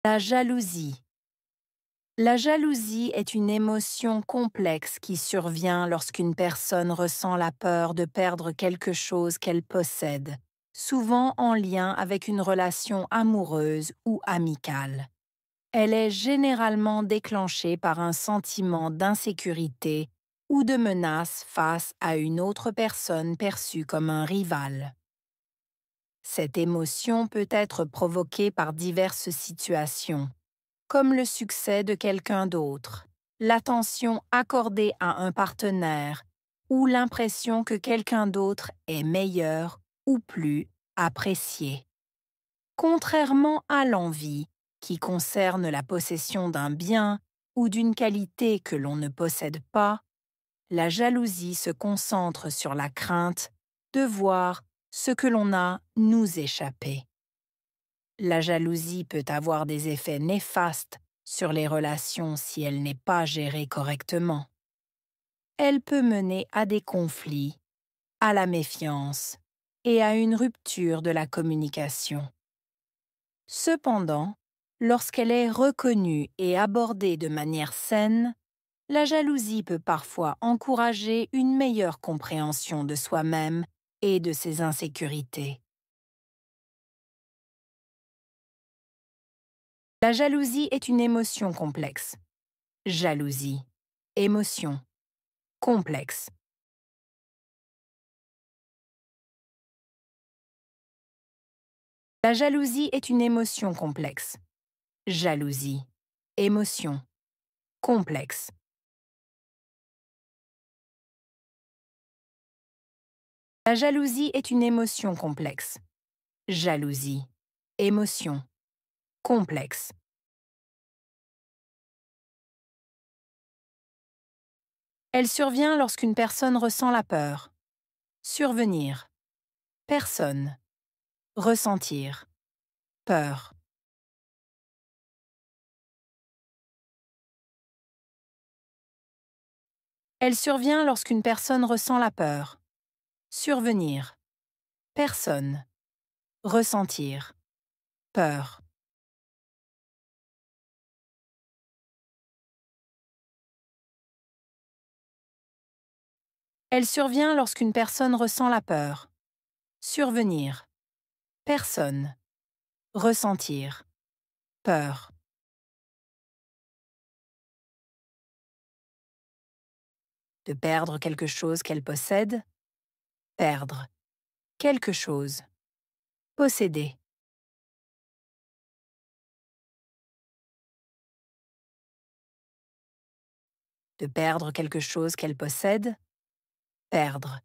La jalousie. La jalousie est une émotion complexe qui survient lorsqu'une personne ressent la peur de perdre quelque chose qu'elle possède, souvent en lien avec une relation amoureuse ou amicale. Elle est généralement déclenchée par un sentiment d'insécurité ou de menace face à une autre personne perçue comme un rival. Cette émotion peut être provoquée par diverses situations, comme le succès de quelqu'un d'autre, l'attention accordée à un partenaire ou l'impression que quelqu'un d'autre est meilleur ou plus apprécié. Contrairement à l'envie, qui concerne la possession d'un bien ou d'une qualité que l'on ne possède pas, la jalousie se concentre sur la crainte de voir ce que l'on a nous échapper. La jalousie peut avoir des effets néfastes sur les relations si elle n'est pas gérée correctement. Elle peut mener à des conflits, à la méfiance et à une rupture de la communication. Cependant, lorsqu'elle est reconnue et abordée de manière saine, la jalousie peut parfois encourager une meilleure compréhension de soi-même et de ses insécurités. La jalousie est une émotion complexe. Jalousie. Émotion. Complexe. La jalousie est une émotion complexe. Jalousie. Émotion. Complexe. La jalousie est une émotion complexe. Jalousie. Émotion. Complexe. Elle survient lorsqu'une personne ressent la peur. Survenir. Personne. Ressentir. Peur. Elle survient lorsqu'une personne ressent la peur. Survenir. Personne. Ressentir. Peur. Elle survient lorsqu'une personne ressent la peur. Survenir. Personne. Ressentir. Peur. De perdre quelque chose qu'elle possède. Perdre. Quelque chose. Posséder. De perdre quelque chose qu'elle possède. Perdre.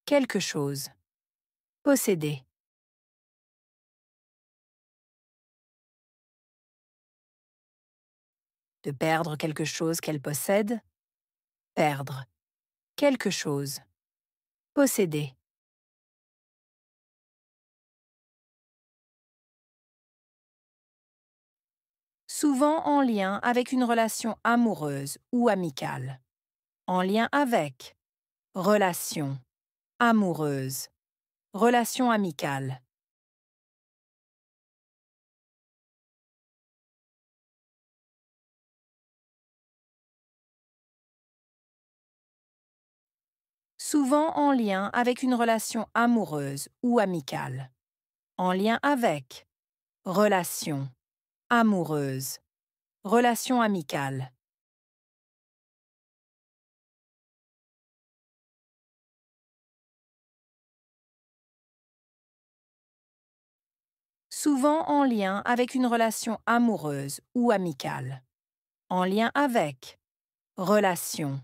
Quelque chose. Posséder. De perdre quelque chose qu'elle possède. Perdre. Quelque chose. Posséder. Souvent en lien avec une relation amoureuse ou amicale. En lien avec. Relation. Amoureuse. Relation amicale. Souvent en lien avec une relation amoureuse ou amicale. En lien avec. Relation. Amoureuse. Relation amicale. Souvent en lien avec une relation amoureuse ou amicale. En lien avec. Relation.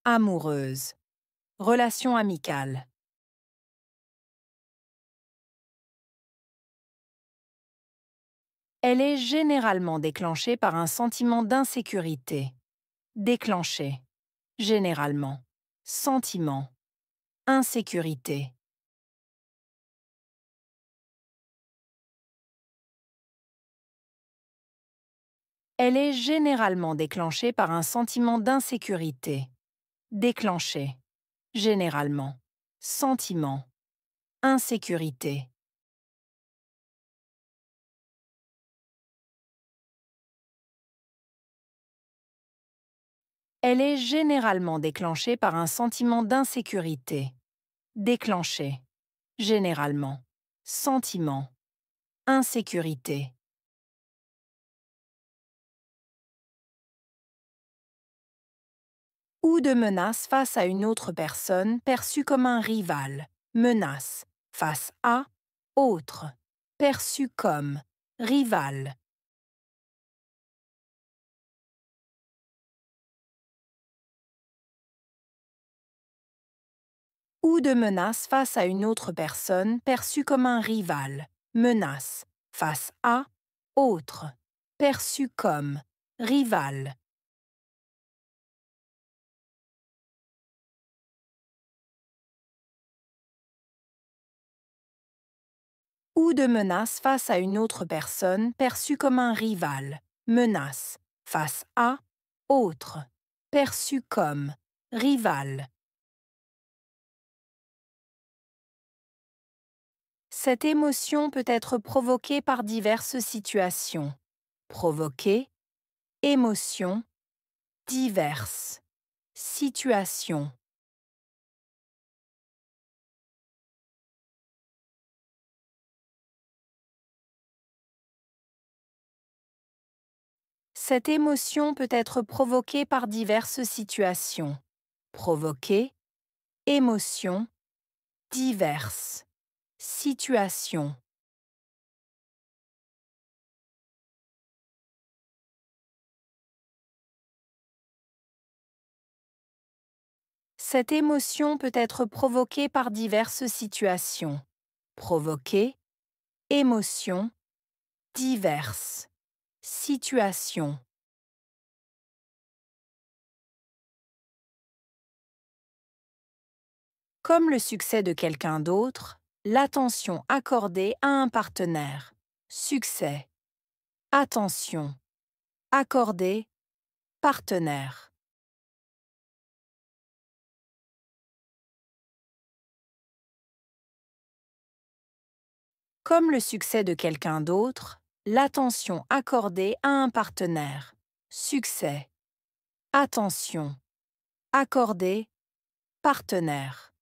Amoureuse. Relation amicale. Elle est généralement déclenchée par un sentiment d'insécurité. Déclenchée. Généralement. Sentiment. Insécurité. Elle est généralement déclenchée par un sentiment d'insécurité. Déclenchée. Généralement. Sentiment. Insécurité. Elle est généralement déclenchée par un sentiment d'insécurité. Déclencher. Généralement. Sentiment. Insécurité. Ou de menace face à une autre personne perçue comme un rival. Menace. Face à. Autre. Perçu comme. Rival. Ou de menace face à une autre personne perçue comme un rival. Menace. Face à. Autre. Perçu comme. Rival. Ou de menace face à une autre personne perçue comme un rival. Menace. Face à. Autre. Perçu comme. Rival. Cette émotion peut être provoquée par diverses situations. Provoquer. Émotion. Diverses. Situation. Cette émotion peut être provoquée par diverses situations. Provoquer. Émotion. Diverses. Situation. Cette émotion peut être provoquée par diverses situations. Provoquer. Émotion. Diverses. Situation. Comme le succès de quelqu'un d'autre, l'attention accordée à un partenaire. Succès. Attention. Accordée. Partenaire. Comme le succès de quelqu'un d'autre, l'attention accordée à un partenaire. Succès. Attention. Accordée. Partenaire.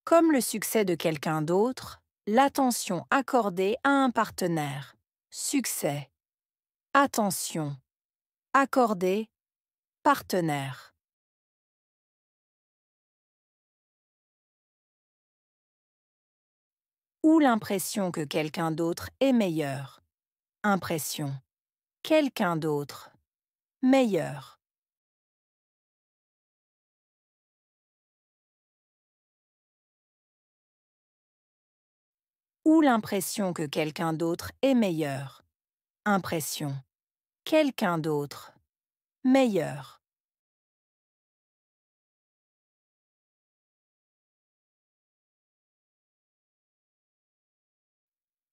Comme le succès de quelqu'un d'autre, l'attention accordée à un partenaire. Succès. Attention. Accordée. Partenaire. Ou l'impression que quelqu'un d'autre est meilleur. Impression. Quelqu'un d'autre. Meilleur. Ou l'impression que quelqu'un d'autre est meilleur. Impression. Quelqu'un d'autre. Meilleur.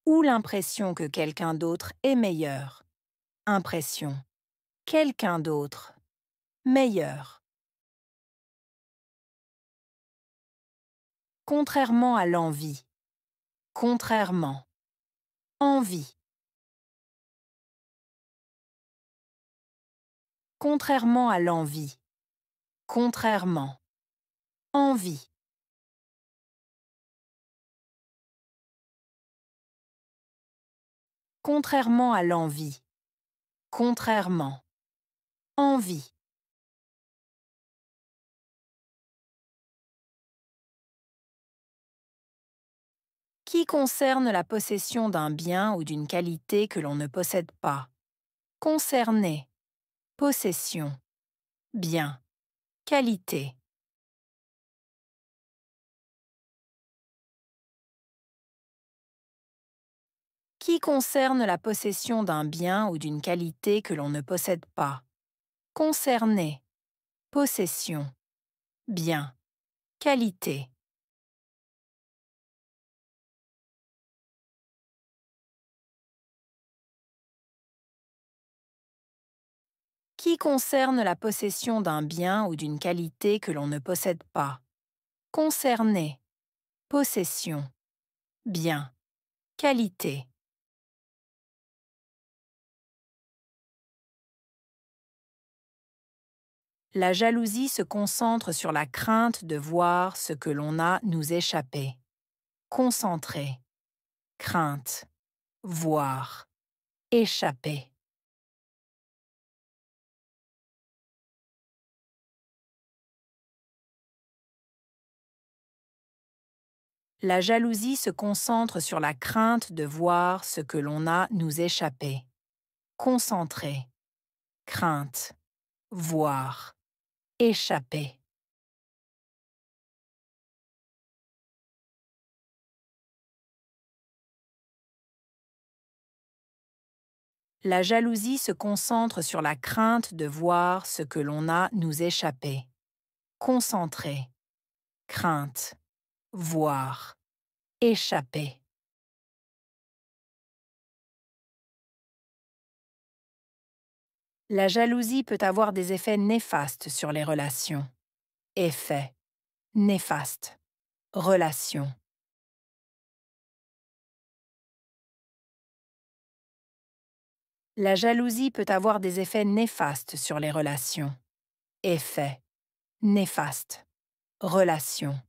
Ou l'impression que quelqu'un d'autre est meilleur. Impression. Quelqu'un d'autre. Meilleur. Contrairement à l'envie. Contrairement. Envie. Contrairement à l'envie. Contrairement. Envie. Contrairement à l'envie. Contrairement. Envie. Qui concerne la possession d'un bien ou d'une qualité que l'on ne possède pas. Concerner. Possession. Bien. Qualité. Qui concerne la possession d'un bien ou d'une qualité que l'on ne possède pas. Concerner. Possession. Bien. Qualité. Qui concerne la possession d'un bien ou d'une qualité que l'on ne possède pas. Concerner. Possession. Bien. Qualité. La jalousie se concentre sur la crainte de voir ce que l'on a nous échapper. Concentrer. Crainte. Voir. Échapper. La jalousie se concentre sur la crainte de voir ce que l'on a nous échapper. Concentrer. Crainte. Voir. Échapper. La jalousie se concentre sur la crainte de voir ce que l'on a nous échapper. Concentrer. Crainte. Voir. Échapper. La jalousie peut avoir des effets néfastes sur les relations. Effet. Néfaste. Relation. La jalousie peut avoir des effets néfastes sur les relations. Effet. Néfaste. Relation.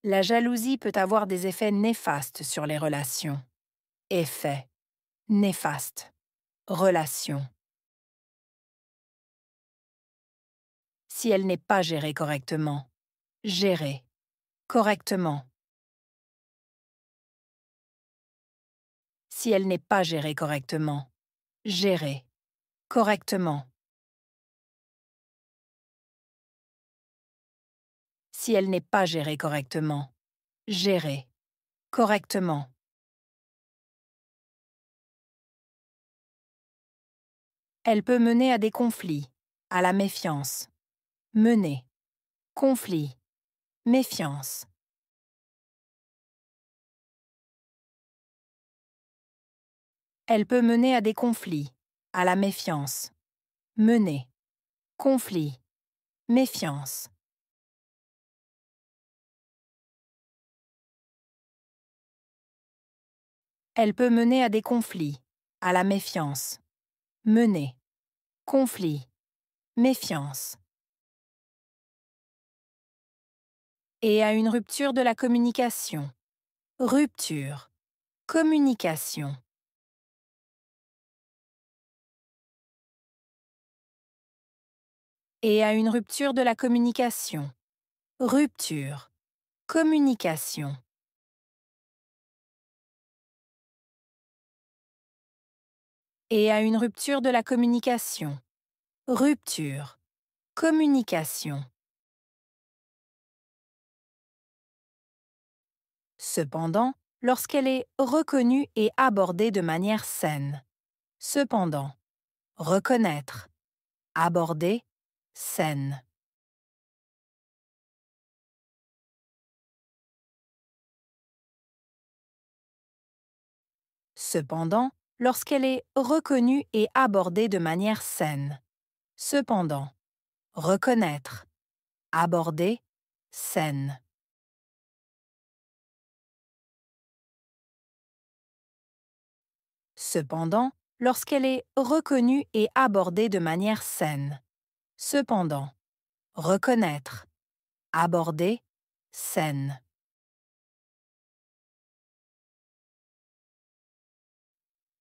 La jalousie peut avoir des effets néfastes sur les relations. Effet. Néfaste. Relation. Si elle n'est pas gérée correctement. Gérer. Correctement. Si elle n'est pas gérée correctement. Gérer. Correctement. Si elle n'est pas gérée correctement. Gérer. Correctement. Elle peut mener à des conflits, à la méfiance. Mener. Conflit. Méfiance. Elle peut mener à des conflits, à la méfiance. Mener. Conflit. Méfiance. Elle peut mener à des conflits, à la méfiance. Mener. Conflit. Méfiance. Et à une rupture de la communication. Rupture. Communication. Et à une rupture de la communication. Rupture. Communication. Et à une rupture de la communication. Rupture. Communication. Cependant, lorsqu'elle est reconnue et abordée de manière saine. Cependant. Reconnaître. Aborder. Saine. Cependant, lorsqu'elle est reconnue et abordée de manière saine. Cependant. Reconnaître. Aborder. Saine. Cependant, lorsqu'elle est reconnue et abordée de manière saine. Cependant. Reconnaître. Aborder. Saine.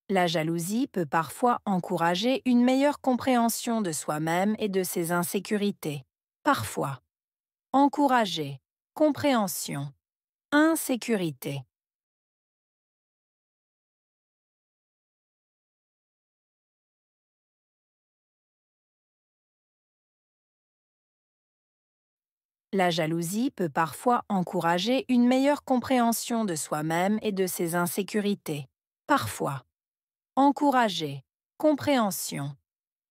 La jalousie peut parfois encourager une meilleure compréhension de soi-même et de ses insécurités. Parfois. Encourager. Compréhension. Insécurité. La jalousie peut parfois encourager une meilleure compréhension de soi-même et de ses insécurités. Parfois. Encourager. Compréhension.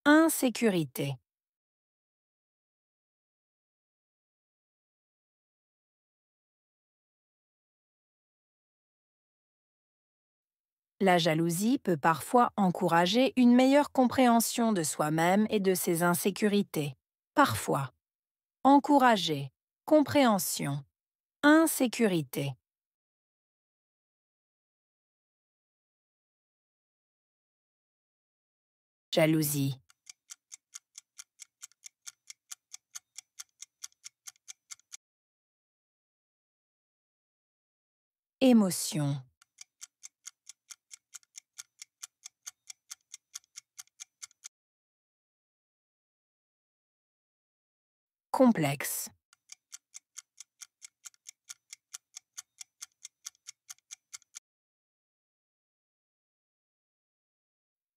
Insécurité. La jalousie peut parfois encourager une meilleure compréhension de soi-même et de ses insécurités. Parfois. Encourager. compréhension, insécurité, jalousie, émotion, complexe,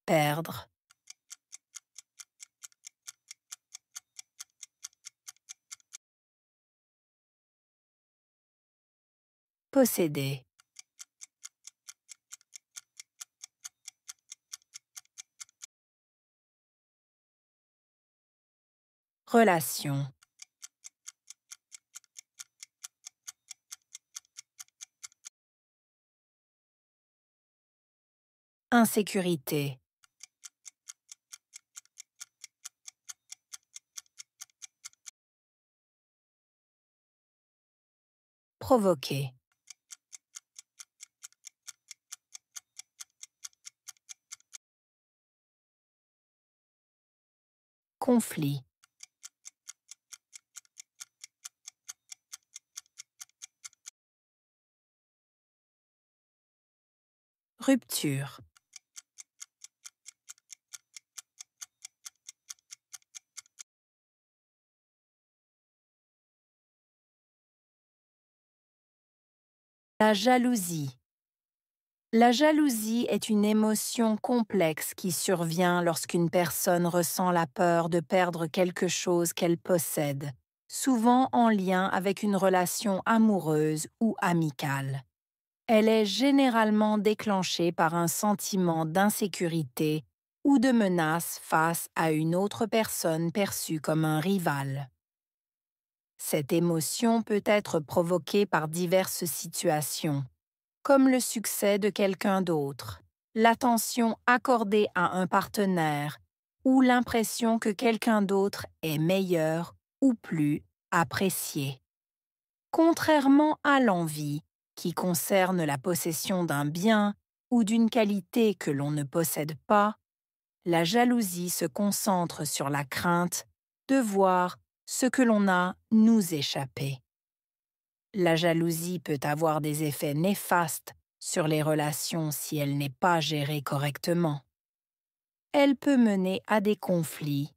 perdre, posséder, relation, insécurité, provoquer, conflit, rupture, la jalousie. La jalousie est une émotion complexe qui survient lorsqu'une personne ressent la peur de perdre quelque chose qu'elle possède, souvent en lien avec une relation amoureuse ou amicale. Elle est généralement déclenchée par un sentiment d'insécurité ou de menace face à une autre personne perçue comme un rival. Cette émotion peut être provoquée par diverses situations, comme le succès de quelqu'un d'autre, l'attention accordée à un partenaire ou l'impression que quelqu'un d'autre est meilleur ou plus apprécié. Contrairement à l'envie, qui concerne la possession d'un bien ou d'une qualité que l'on ne possède pas, la jalousie se concentre sur la crainte de voir ce que l'on a nous échapper. La jalousie peut avoir des effets néfastes sur les relations si elle n'est pas gérée correctement. Elle peut mener à des conflits,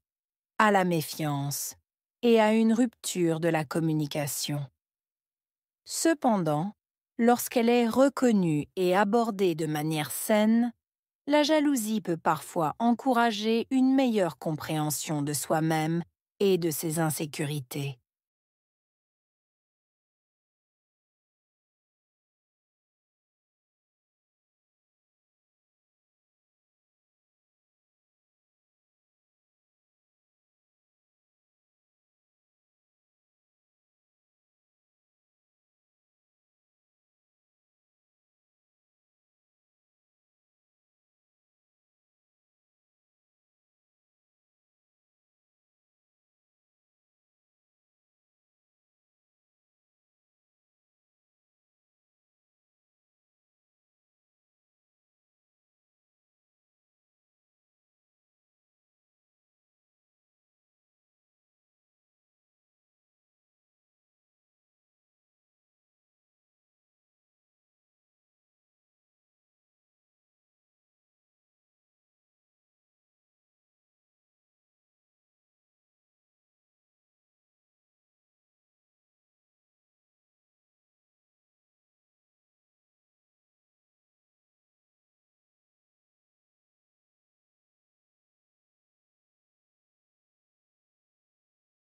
à la méfiance et à une rupture de la communication. Cependant, lorsqu'elle est reconnue et abordée de manière saine, la jalousie peut parfois encourager une meilleure compréhension de soi-même et de ses insécurités.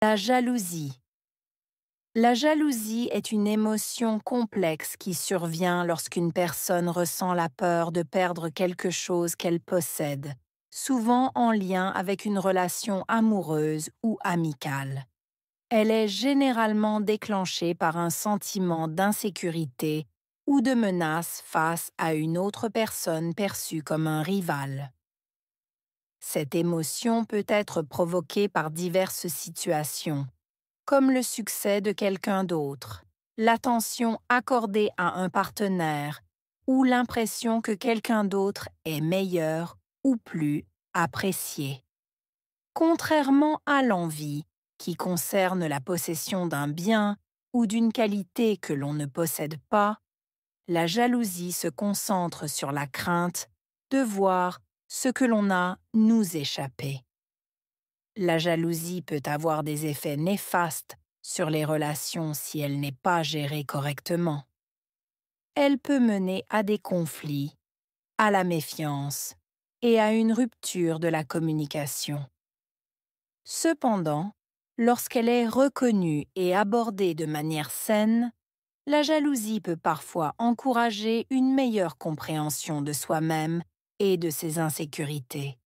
La jalousie. La jalousie est une émotion complexe qui survient lorsqu'une personne ressent la peur de perdre quelque chose qu'elle possède, souvent en lien avec une relation amoureuse ou amicale. Elle est généralement déclenchée par un sentiment d'insécurité ou de menace face à une autre personne perçue comme un rival. Cette émotion peut être provoquée par diverses situations, comme le succès de quelqu'un d'autre, l'attention accordée à un partenaire ou l'impression que quelqu'un d'autre est meilleur ou plus apprécié. Contrairement à l'envie, qui concerne la possession d'un bien ou d'une qualité que l'on ne possède pas, la jalousie se concentre sur la crainte de voir ce que l'on a nous échapper. La jalousie peut avoir des effets néfastes sur les relations si elle n'est pas gérée correctement. Elle peut mener à des conflits, à la méfiance et à une rupture de la communication. Cependant, lorsqu'elle est reconnue et abordée de manière saine, la jalousie peut parfois encourager une meilleure compréhension de soi-même et de ses insécurités.